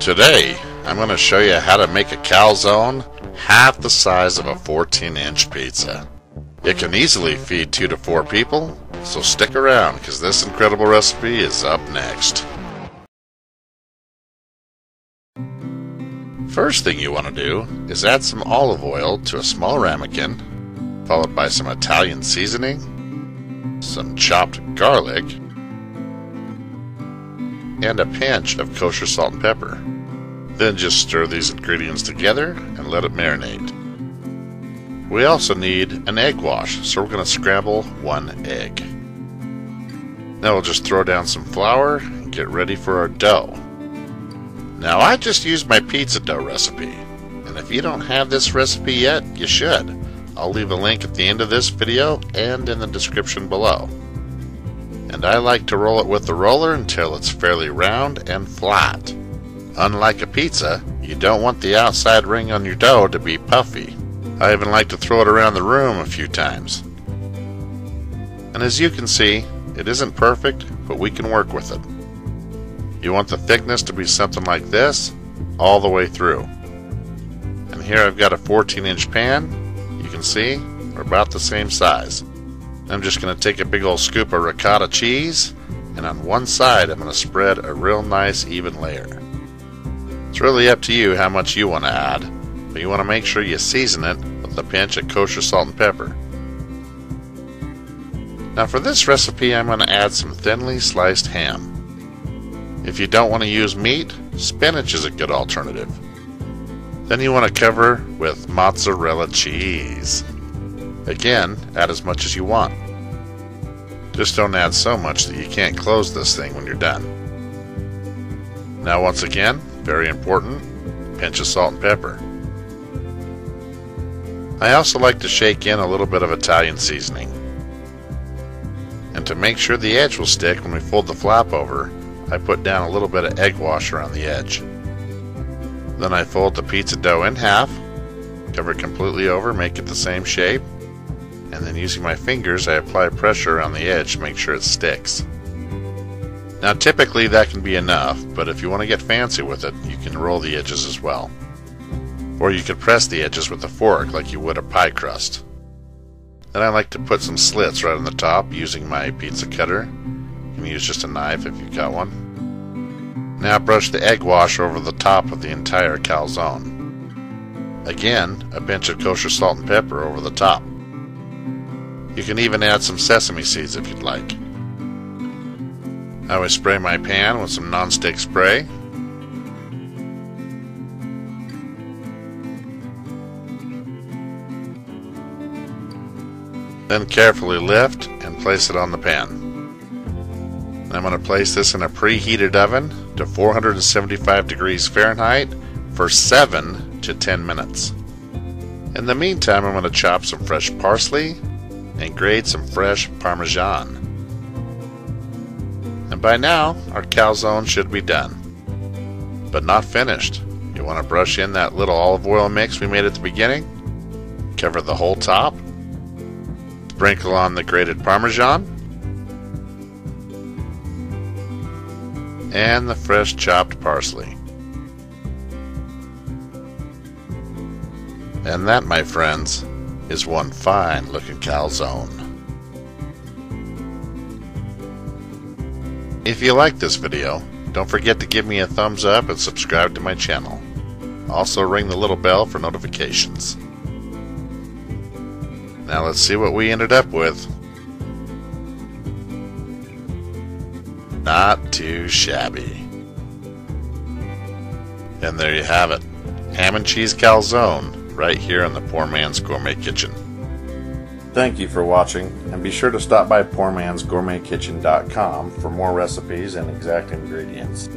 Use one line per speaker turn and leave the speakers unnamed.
Today, I'm going to show you how to make a calzone half the size of a 14-inch pizza. It can easily feed 2 to 4 people, so stick around because this incredible recipe is up next. First thing you want to do is add some olive oil to a small ramekin, followed by some Italian seasoning, some chopped garlic, and a pinch of kosher salt and pepper. Then just stir these ingredients together and let it marinate. We also need an egg wash, so we're going to scramble 1 egg. Now we'll just throw down some flour and get ready for our dough. Now I just used my pizza dough recipe, and if you don't have this recipe yet, you should. I'll leave a link at the end of this video and in the description below. And I like to roll it with the roller until it's fairly round and flat. Unlike a pizza, you don't want the outside ring on your dough to be puffy. I even like to throw it around the room a few times. And as you can see, it isn't perfect, but we can work with it. You want the thickness to be something like this all the way through. And here I've got a 14-inch pan. You can see we're about the same size. I'm just going to take a big old scoop of ricotta cheese, and on one side I'm going to spread a real nice even layer. It's really up to you how much you want to add, but you want to make sure you season it with a pinch of kosher salt and pepper. Now for this recipe I'm going to add some thinly sliced ham. If you don't want to use meat, spinach is a good alternative. Then you want to cover with mozzarella cheese. Again, add as much as you want. Just don't add so much that you can't close this thing when you're done. Now once again, very important, pinch of salt and pepper. I also like to shake in a little bit of Italian seasoning. And to make sure the edge will stick when we fold the flap over, I put down a little bit of egg wash around the edge. Then I fold the pizza dough in half, cover it completely over, make it the same shape, and then using my fingers I apply pressure around the edge to make sure it sticks. Now typically that can be enough, but if you want to get fancy with it, you can roll the edges as well. Or you could press the edges with a fork like you would a pie crust. Then I like to put some slits right on the top using my pizza cutter. You can use just a knife if you've got one. Now brush the egg wash over the top of the entire calzone. Again, a pinch of kosher salt and pepper over the top. You can even add some sesame seeds if you'd like. I always spray my pan with some non-stick spray. Then carefully lift and place it on the pan. I'm going to place this in a preheated oven to 475 degrees Fahrenheit for 7 to 10 minutes. In the meantime, I'm going to chop some fresh parsley and grate some fresh Parmesan. And by now, our calzone should be done. But not finished. You want to brush in that little olive oil mix we made at the beginning, cover the whole top, sprinkle on the grated Parmesan, and the fresh chopped parsley. And that, my friends, is one fine looking calzone. If you like this video, don't forget to give me a thumbs up and subscribe to my channel. Also ring the little bell for notifications. Now let's see what we ended up with. Not too shabby. And there you have it. Ham and cheese calzone right here in the Poor Man's Gourmet Kitchen. Thank you for watching, and be sure to stop by PoorMansGourmetKitchen.com for more recipes and exact ingredients.